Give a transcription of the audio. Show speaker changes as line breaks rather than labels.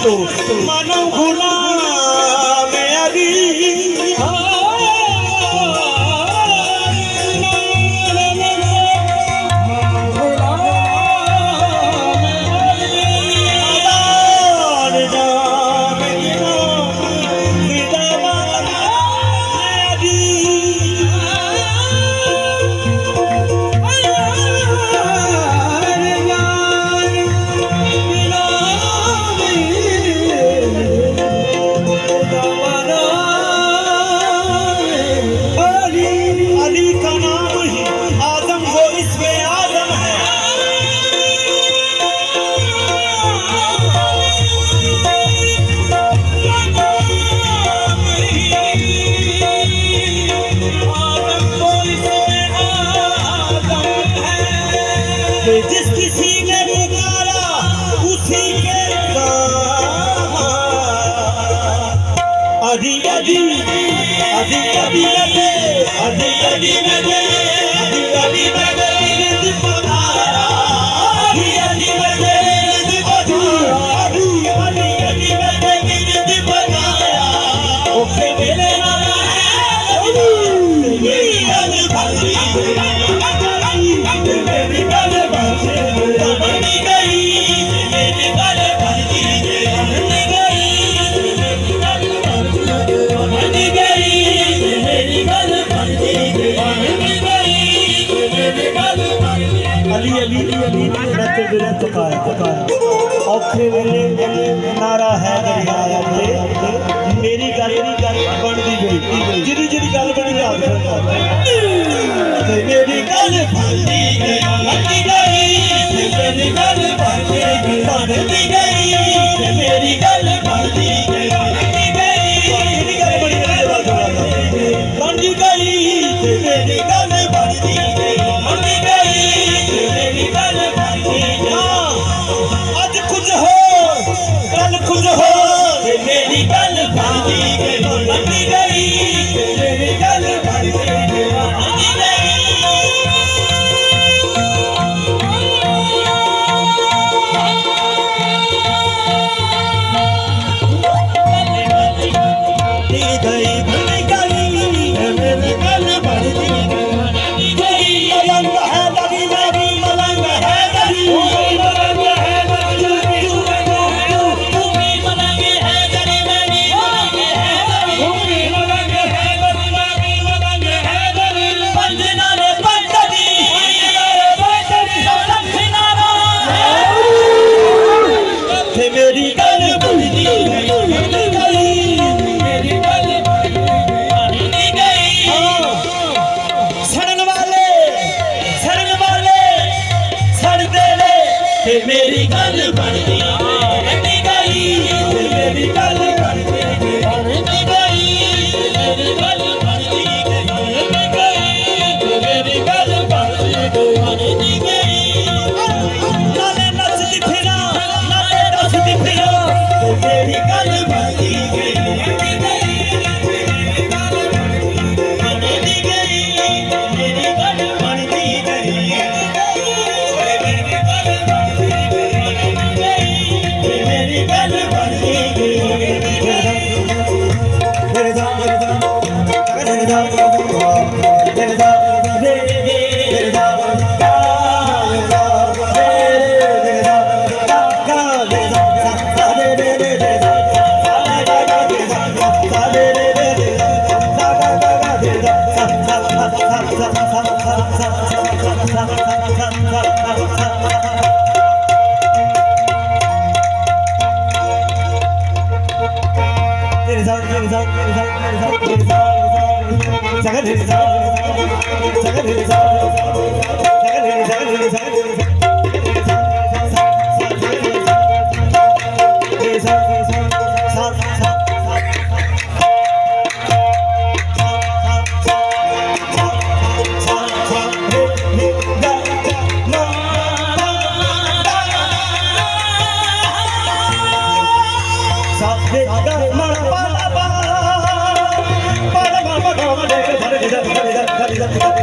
दोस्त मानो गुलाम अली जिस किसी ने पुकारा उसी के अधी अधी अधी अधी नगे अधी अधी नगे अधी अधी नगे पुकारा अधी अधी नगे अधी अधी अधी नगे पुकारा ओके मेरे नाना मेरी गल भाई मेरी गल बनी गई मेरी गल बनी गई बनी गई मेरी गल बनी गई मेरी गल अली अली अली रत बिरत पकाया औखे वेले नारा है दरिया मेरी गल बनती गई जिदी जिदी गल बनी मेरी गल बनती गई मेरी गल बनती गई मेरी गल बनती गई मेरी गल बनती गई मेरी गल बनती गई मेरी गल बनती गई अज कुछ हो कल कुछ हो मेरी गल बनती गई मेरी गल बनती गई मेरी गल बनती गई मेरी गल बनती गई सड़न वाले सड़ते रहे मेरी गल बनती गई मेरी गल बनती गई मेरी गल बनती गई मेरी गल बनती गई नाले नचती फिरा नाले रसती फिरा मेरी गल बनती गई मेरी गल बनती गई मेरी गल बनती गई मेरी गल बनती गई
Hadi